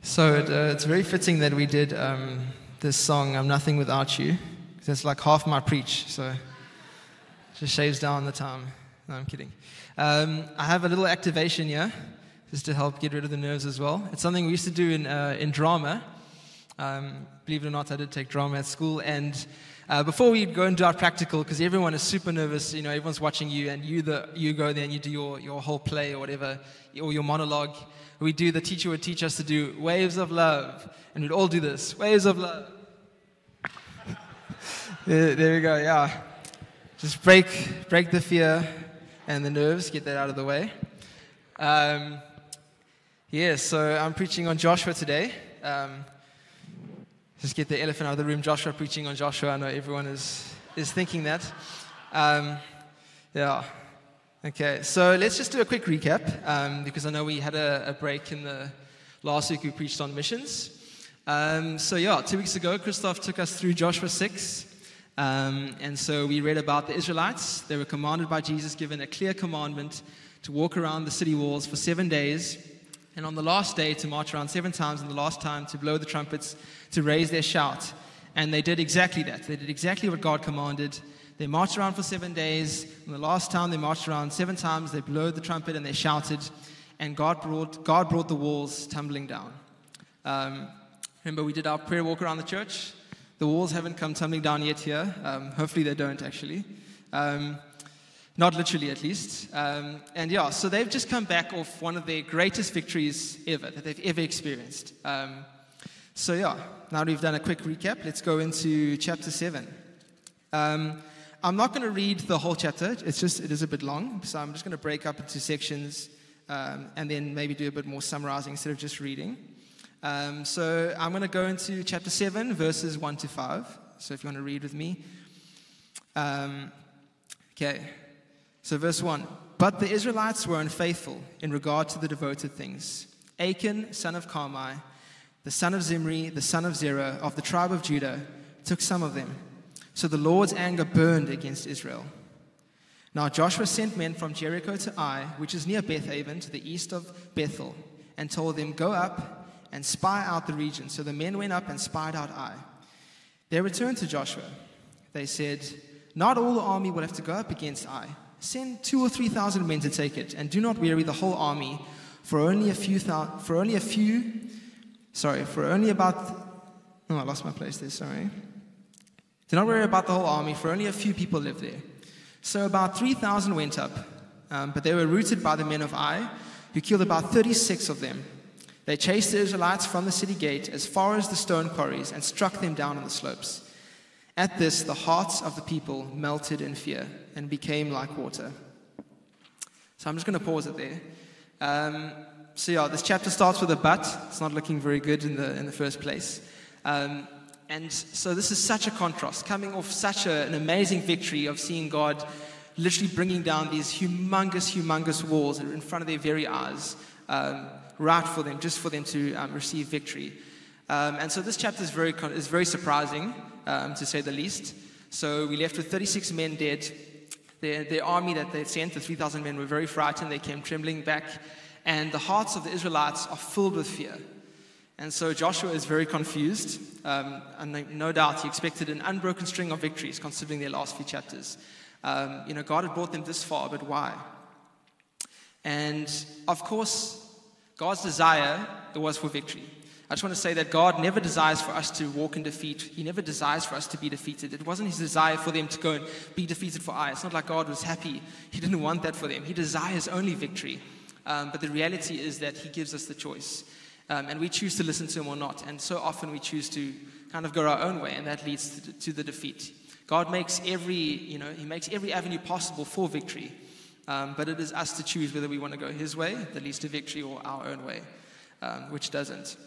So it's very fitting that we did this song, I'm Nothing Without You, because that's like half my preach, so it just shaves down the time. No, I'm kidding. I have a little activation here, just to help get rid of the nerves as well. It's something we used to do in drama. Believe it or not, I did take drama at school, and before we go and do our practical, because everyone is super nervous, everyone's watching you, and you go there and you do your whole play or whatever, or your monologue. The teacher would teach us to do waves of love, and we'd all do this, waves of love. There we go, yeah. Just break the fear and the nerves, get that out of the way. So I'm preaching on Joshua today. Just get the elephant out of the room, Joshua preaching on Joshua. I know everyone is thinking that. Okay, so let's just do a quick recap, because I know we had a break in the last week we preached on missions. 2 weeks ago, Christoph took us through Joshua 6, and so we read about the Israelites. They were commanded by Jesus, given a clear commandment to walk around the city walls for 7 days, and on the last day to march around 7 times, and the last time to blow the trumpets, to raise their shout. And they did exactly that. They did exactly what God commanded. They marched around for 7 days. And the last time they marched around 7 times, they blew the trumpet and they shouted, and God brought the walls tumbling down. Remember, we did our prayer walk around the church. The walls haven't come tumbling down yet here. Hopefully they don't, actually. Not literally, at least. So they've just come back off one of their greatest victories ever, that they've ever experienced. Now that we've done a quick recap, let's go into chapter 7. I'm not going to read the whole chapter. It is a bit long, so I'm just going to break up into sections and then maybe do a bit more summarizing instead of just reading. So I'm going to go into chapter 7, verses 1 to 5. So if you want to read with me. So verse 1. But the Israelites were unfaithful in regard to the devoted things. Achan, son of Carmi, the son of Zimri, the son of Zerah, of the tribe of Judah, took some of them. So the Lord's anger burned against Israel. Now Joshua sent men from Jericho to Ai, which is near Bethaven, to the east of Bethel, and told them, "Go up and spy out the region." So the men went up and spied out Ai. They returned to Joshua. They said, "Not all the army will have to go up against Ai. Send 2,000 or 3,000 men to take it, and do not weary the whole army, for only about... Oh, I lost my place there, sorry. Do not worry about the whole army, for only a few people live there." So about 3,000 went up, but they were routed by the men of Ai, who killed about 36 of them. They chased the Israelites from the city gate as far as the stone quarries and struck them down on the slopes. At this, the hearts of the people melted in fear and became like water. So I'm just going to pause it there. This chapter starts with a but. It's not looking very good in the first place. And so this is such a contrast, coming off such an amazing victory of seeing God literally bringing down these humongous walls in front of their very eyes, right for them, just for them to receive victory. And so this chapter is very surprising, to say the least. So we left with 36 men dead. The army that they sent, the 3,000 men, were very frightened. They came trembling back, and the hearts of the Israelites are filled with fear. And so Joshua is very confused, and no doubt he expected an unbroken string of victories, considering their last few chapters. God had brought them this far, but why? And of course, God's desire was for victory. I just want to say that God never desires for us to walk in defeat. He never desires for us to be defeated. It wasn't his desire for them to go and be defeated for Ai. It's not like God was happy. He didn't want that for them. He desires only victory. But the reality is that he gives us the choice. And we choose to listen to him or not. And so often we choose to kind of go our own way, and that leads to the defeat. God makes he makes every avenue possible for victory. But it is us to choose whether we want to go his way, that leads to victory, or our own way, which doesn't.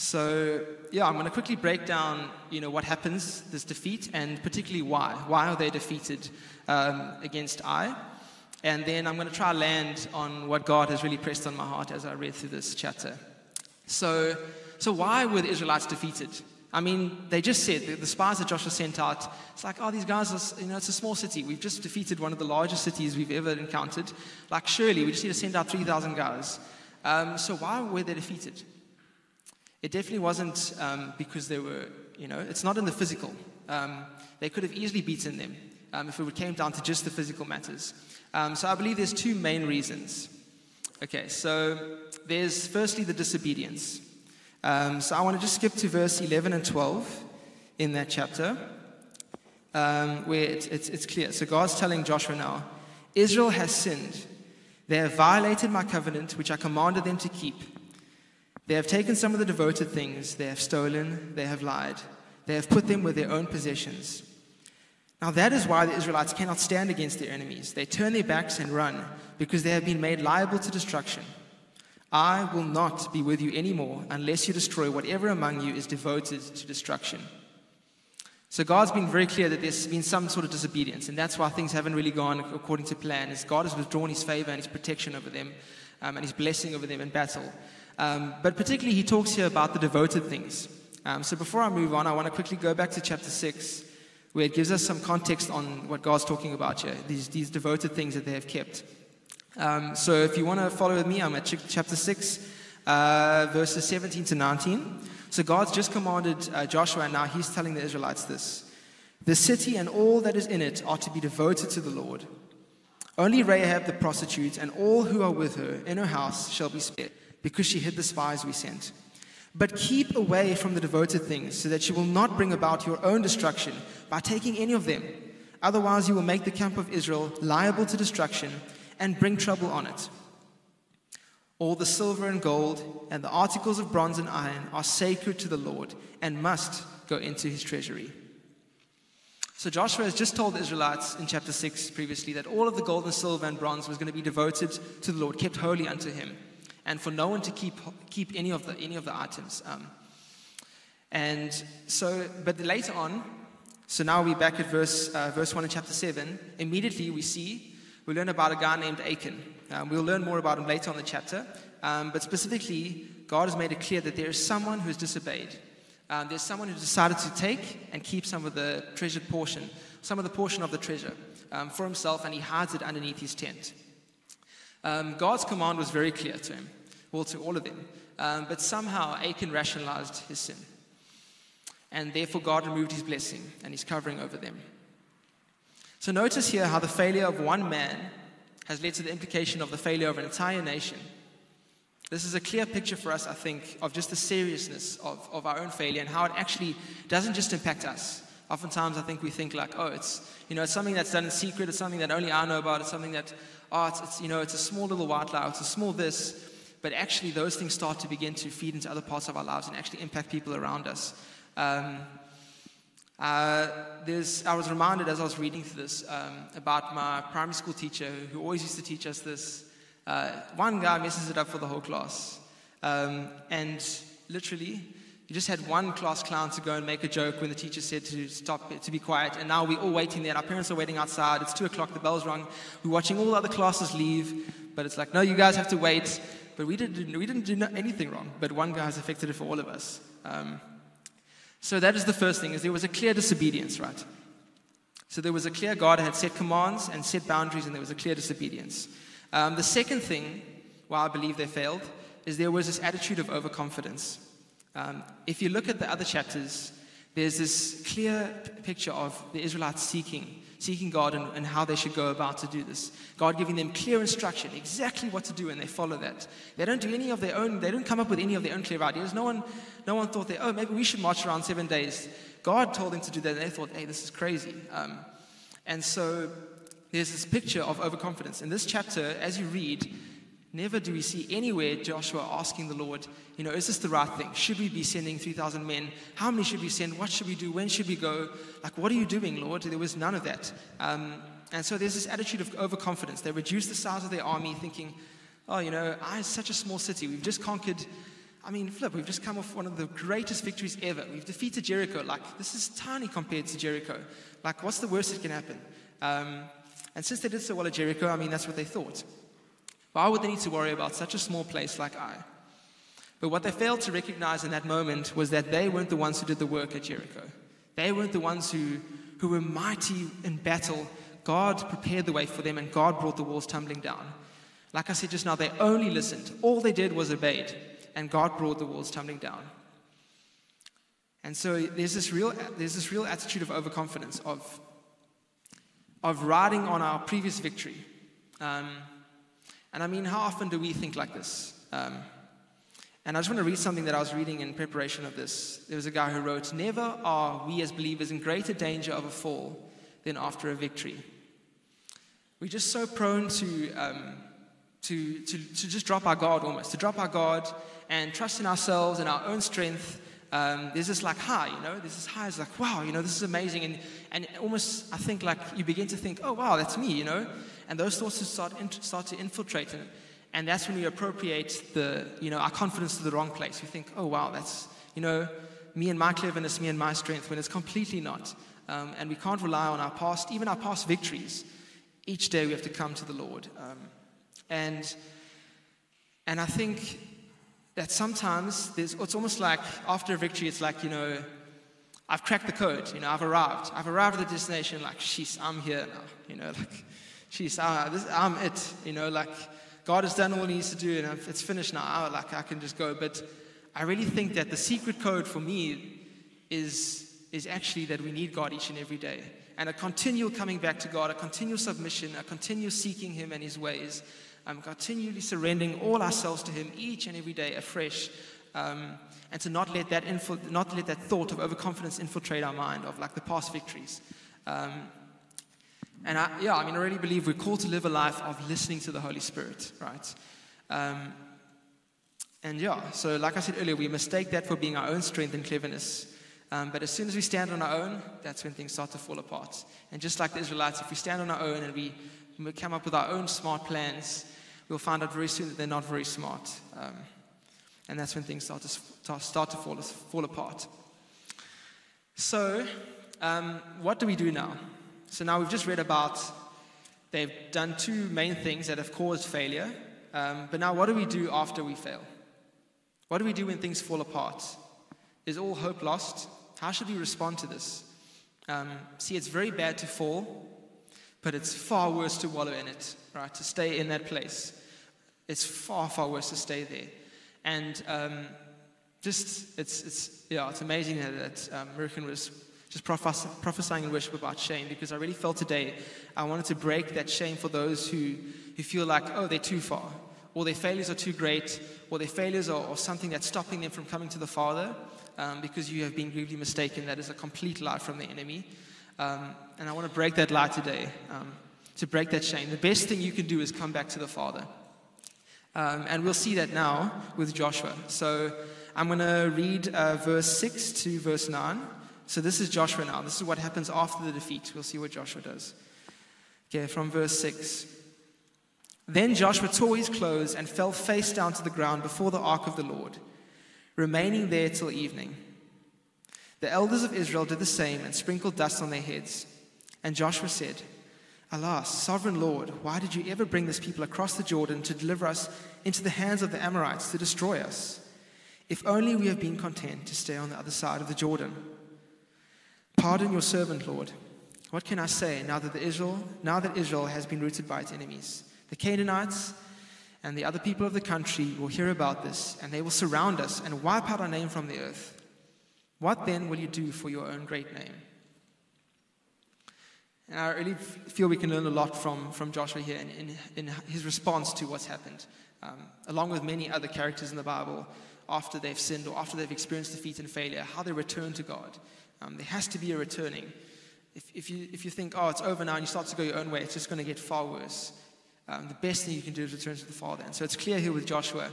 So, I'm going to quickly break down, what happens, this defeat, and particularly why. Why are they defeated against Ai? And then I'm going to try to land on what God has really pressed on my heart as I read through this chapter. So why were the Israelites defeated? I mean, they just said, the spies that Joshua sent out, it's like, these guys are, it's a small city. We've just defeated one of the largest cities we've ever encountered. Like, surely, we just need to send out 3,000 guys. So why were they defeated? It definitely wasn't because they were, it's not in the physical. They could have easily beaten them if it came down to just the physical matters. So I believe there's two main reasons. Okay, so there's firstly the disobedience. So I want to just skip to verse 11 and 12 in that chapter, where it's clear. So God's telling Joshua now, Israel has sinned. They have violated my covenant, which I commanded them to keep. They have taken some of the devoted things. They have stolen. They have lied. They have put them with their own possessions. Now that is why the Israelites cannot stand against their enemies. They turn their backs and run because they have been made liable to destruction. I will not be with you anymore unless you destroy whatever among you is devoted to destruction. So God's been very clear that there's been some sort of disobedience, and that's why things haven't really gone according to plan, as God has withdrawn his favor and his protection over them, and his blessing over them in battle. But particularly he talks here about the devoted things. So before I move on, I want to quickly go back to chapter 6, where it gives us some context on what God's talking about here, these devoted things that they have kept. So if you want to follow with me, I'm at chapter 6, verses 17 to 19. So God's just commanded Joshua, and now he's telling the Israelites this. The city and all that is in it are to be devoted to the Lord. Only Rahab the prostitute and all who are with her in her house shall be spared, because she hid the spies we sent. But keep away from the devoted things, so that you will not bring about your own destruction by taking any of them. Otherwise you will make the camp of Israel liable to destruction and bring trouble on it. All the silver and gold and the articles of bronze and iron are sacred to the Lord and must go into his treasury. So Joshua has just told the Israelites in chapter 6 previously that all of the gold and silver and bronze was going to be devoted to the Lord, kept holy unto him, and for no one to keep any of the items. But later on, so now we're back at verse 1 in chapter 7. Immediately we learn about a guy named Achan. We'll learn more about him later on in the chapter. But specifically, God has made it clear that there is someone who has disobeyed. There's someone who decided to take and keep some of the treasured portion, some of the portion of the treasure for himself, and he hides it underneath his tent. God's command was very clear to him, well, to all of them. But somehow Achan rationalized his sin. And therefore God removed his blessing and his covering over them. So notice here how the failure of one man has led to the implication of the failure of an entire nation. This is a clear picture for us, I think, of just the seriousness of our own failure and how it actually doesn't just impact us. Oftentimes I think we think like, it's something that's done in secret, it's something that only I know about, it's something that, it's a small little white lie, it's a small this, but actually those things start to begin to feed into other parts of our lives and actually impact people around us. I was reminded as I was reading through this about my primary school teacher who always used to teach us this. One guy messes it up for the whole class. And literally, you just had one class clown to go and make a joke when the teacher said to stop, to be quiet. And now we're all waiting there. And our parents are waiting outside. It's 2 o'clock. The bell's rung. We're watching all the other classes leave. But it's like, no, you guys have to wait. But we didn't do anything wrong. But one guy has affected it for all of us. So that is the first thing, is there was a clear disobedience, right? So there was a clear God had set commands and set boundaries, and there was a clear disobedience. The second thing, why I believe they failed, is there was this attitude of overconfidence. If you look at the other chapters, there's this clear picture of the Israelites seeking God and how they should go about to do this. God giving them clear instruction, exactly what to do, and they follow that. They don't do any of their own, they don't come up with any of their own clever ideas. No one thought maybe we should march around 7 days. God told them to do that, and they thought, hey, this is crazy. And so there's this picture of overconfidence. In this chapter, as you read, never do we see anywhere Joshua asking the Lord, is this the right thing? Should we be sending 3,000 men? How many should we send? What should we do? When should we go? Like, what are you doing, Lord? There was none of that. And so there's this attitude of overconfidence. They reduced the size of their army, thinking, it's such a small city. We've just conquered, we've just come off one of the greatest victories ever. We've defeated Jericho. Like, this is tiny compared to Jericho. Like, what's the worst that can happen? And since they did so well at Jericho, that's what they thought. Why would they need to worry about such a small place like Ai? But what they failed to recognize in that moment was that they weren't the ones who did the work at Jericho. They weren't the ones who were mighty in battle. God prepared the way for them, and God brought the walls tumbling down. Like I said just now, they only listened. All they did was obeyed, and God brought the walls tumbling down. And so there's this real attitude of overconfidence, of riding on our previous victory. And I mean, how often do we think like this? And I just want to read something that I was reading in preparation of this. There was a guy who wrote, "Never are we as believers in greater danger of a fall than after a victory." We're just so prone to just drop our guard almost, to drop our guard and trust in ourselves and our own strength. There's this like high, there's this high. It's like, wow, this is amazing. And almost, I think, like you begin to think, oh, wow, that's me, And those thoughts start to infiltrate. And that's when we appropriate our confidence to the wrong place. We think, oh, wow, that's, me and my cleverness, me and my strength, when it's completely not. And we can't rely on our past, even our past victories. Each day we have to come to the Lord. And I think that sometimes it's almost like after a victory, it's like, I've cracked the code, I've arrived at the destination, like, sheesh, I'm here now, like, sheesh, I'm it, like, God has done all he needs to do, and it's finished now, I can just go. But I really think that the secret code for me is actually that we need God each and every day, and a continual coming back to God, a continual submission, a continual seeking him and his ways, continually surrendering all ourselves to him each and every day afresh, and to not let that thought of overconfidence infiltrate our mind of like the past victories. And I really believe we're called to live a life of listening to the Holy Spirit, right? So like I said earlier, we mistake that for being our own strength and cleverness. But as soon as we stand on our own, that's when things start to fall apart. And just like the Israelites, if we stand on our own and we come up with our own smart plans, we'll find out very soon that they're not very smart. And that's when things start to fall apart. So, what do we do now? So now we've just read about they've done two main things that have caused failure. But now what do we do after we fail? What do we do when things fall apart? Is all hope lost? How should we respond to this? See, it's very bad to fall, but it's far worse to wallow in it, right? To stay in that place. It's far, far worse to stay there. And it's amazing that American was just prophesying in worship about shame, because I really felt today I wanted to break that shame for those who feel like, oh, they're too far, or their failures are too great, or their failures are something that's stopping them from coming to the Father, because you have been gravely mistaken. That is a complete lie from the enemy. And I want to break that lie today, to break that shame. The best thing you can do is come back to the Father. And we'll see that now with Joshua. So I'm going to read verse 6 to verse 9. So this is Joshua now. This is what happens after the defeat. We'll see what Joshua does. Okay, from verse 6. Then Joshua tore his clothes and fell face down to the ground before the ark of the Lord, remaining there till evening. The elders of Israel did the same and sprinkled dust on their heads. And Joshua said, Alas, sovereign Lord, why did you ever bring this people across the Jordan to deliver us into the hands of the Amorites to destroy us? If only we have been content to stay on the other side of the Jordan. Pardon your servant, Lord. What can I say now that Israel has been routed by its enemies? The Canaanites and the other people of the country will hear about this, and they will surround us and wipe out our name from the earth. What then will you do for your own great name? And I really feel we can learn a lot from Joshua here in his response to what's happened, along with many other characters in the Bible after they've sinned or after they've experienced defeat and failure, how they return to God. There has to be a returning. If you think, oh, it's over now, and you start to go your own way, it's just going to get far worse. The best thing you can do is return to the Father. And so it's clear here with Joshua.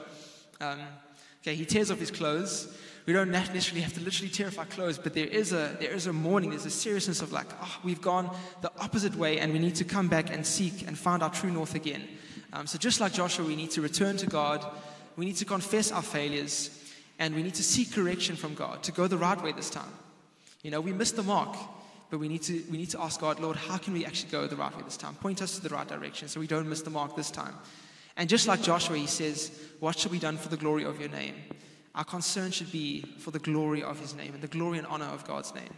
He tears off his clothes. We don't necessarily have to literally tear off our clothes, but there is a mourning, there's a seriousness of like, we've gone the opposite way, and we need to come back and seek and find our true north again. So just like Joshua, we need to return to God, we need to confess our failures, and we need to seek correction from God to go the right way this time. We missed the mark, but we need to ask God, Lord, how can we actually go the right way this time? Point us to the right direction so we don't miss the mark this time. And just like Joshua, he says, what shall be done for the glory of your name? Our concern should be for the glory of his name and the glory and honor of God's name.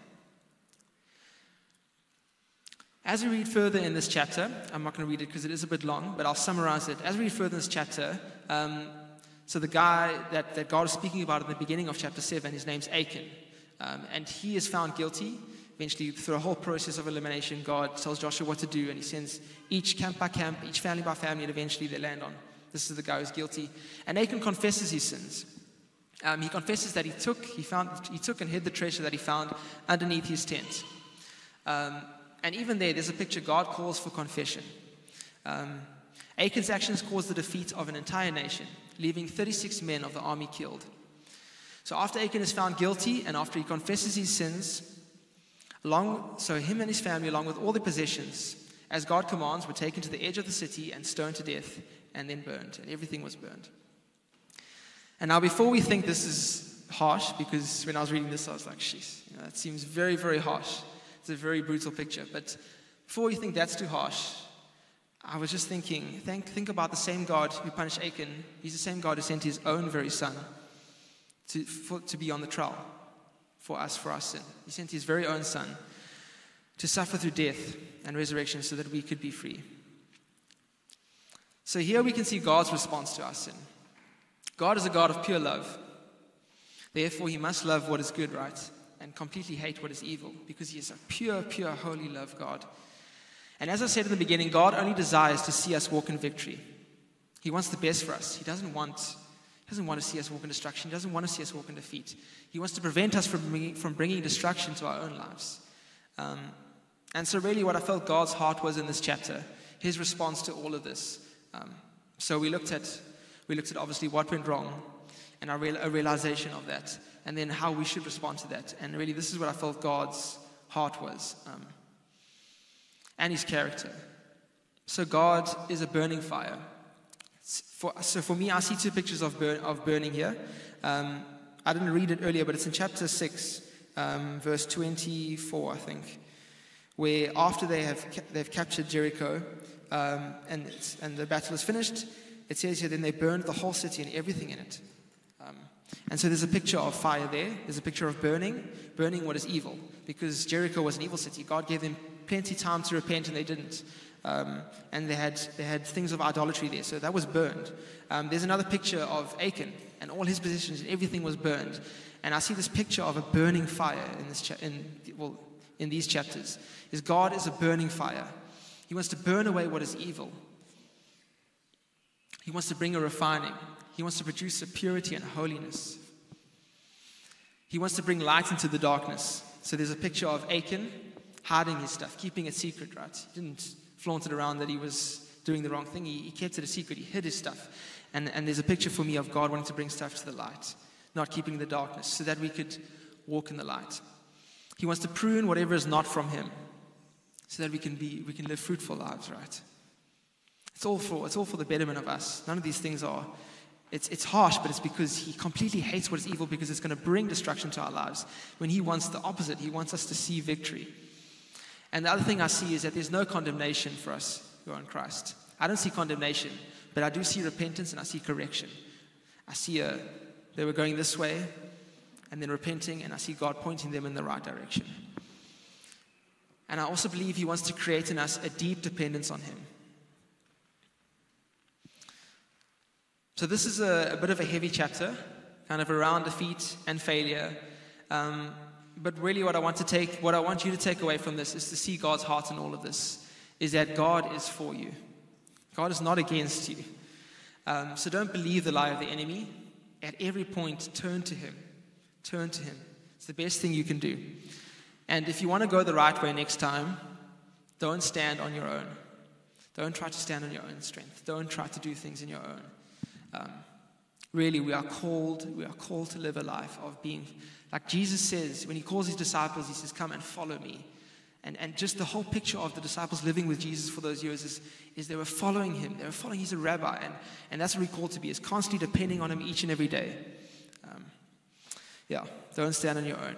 As we read further in this chapter, I'm not going to read it because it is a bit long, but I'll summarize it. As we read further in this chapter, so the guy that God is speaking about in the beginning of chapter 7, his name's Achan. And he is found guilty. Eventually, through a whole process of elimination, God tells Joshua what to do, and he sends each camp by camp, each family by family, and eventually they land on, this is the guy who's guilty. And Achan confesses his sins. He confesses that he took and hid the treasure that he found underneath his tent. And even there's a picture. God calls for confession. Achan's actions caused the defeat of an entire nation, leaving 36 men of the army killed. So after Achan is found guilty and after he confesses his sins, him and his family, along with all their possessions, as God commands, were taken to the edge of the city and stoned to death and then burned. And everything was burned. And now before we think this is harsh, because when I was reading this, I was like, sheesh, that seems very, very harsh. It's a very brutal picture. But before we think that's too harsh, I was just thinking, think about the same God who punished Achan. He's the same God who sent his own very son to be on the trial for us, for our sin. He sent his very own son to suffer through death and resurrection so that we could be free. So here we can see God's response to our sin. God is a God of pure love. Therefore, he must love what is good, right? And completely hate what is evil, because he is a pure, pure, holy love God. And as I said in the beginning, God only desires to see us walk in victory. He wants the best for us. He doesn't want to see us walk in destruction. He doesn't want to see us walk in defeat. He wants to prevent us from bringing destruction to our own lives. And so really what I felt God's heart was in this chapter, his response to all of this. So we looked at obviously what went wrong and a realization of that, and then how we should respond to that. And really this is what I felt God's heart was, and his character. So God is a burning fire. So for me, I see two pictures of burning here. I didn't read it earlier, but it's in chapter 6, verse 24, I think, where after they've captured Jericho, and the battle is finished, it says here, then they burned the whole city and everything in it. And so there's a picture of fire there. There's a picture of burning what is evil, because Jericho was an evil city. God gave them plenty of time to repent, and they didn't. And they had things of idolatry there, so that was burned. There's another picture of Achan, and all his possessions, and everything was burned. And I see this picture of a burning fire in these chapters. Is God is a burning fire. He wants to burn away what is evil. He wants to bring a refining. He wants to produce a purity and holiness. He wants to bring light into the darkness. So there's a picture of Achan hiding his stuff, keeping it secret, right? He didn't flaunt it around that he was doing the wrong thing. He kept it a secret. He hid his stuff. And there's a picture for me of God wanting to bring stuff to the light, not keeping the darkness, so that we could walk in the light. He wants to prune whatever is not from him, so that we can live fruitful lives, right? It's all for the betterment of us. None of these things are. It's harsh, but it's because he completely hates what is evil, because it's going to bring destruction to our lives. When he wants the opposite, he wants us to see victory. And the other thing I see is that there's no condemnation for us who are in Christ. I don't see condemnation, but I do see repentance and I see correction. I see they were going this way and then repenting, and I see God pointing them in the right direction. And I also believe he wants to create in us a deep dependence on him. So this is a bit of a heavy chapter, kind of around defeat and failure. But really what I want you to take away from this is to see God's heart in all of this, is that God is for you. God is not against you. So don't believe the lie of the enemy. At every point, turn to him. Turn to him. It's the best thing you can do. And if you want to go the right way next time, don't stand on your own. Don't try to stand on your own strength. Don't try to do things in your own. Really, we are called to live a life of being, like Jesus says, when he calls his disciples, he says, come and follow me. And just the whole picture of the disciples living with Jesus for those years is they were following him. They were following, he's a rabbi. And that's what we're called to be, is constantly depending on him each and every day. Don't stand on your own.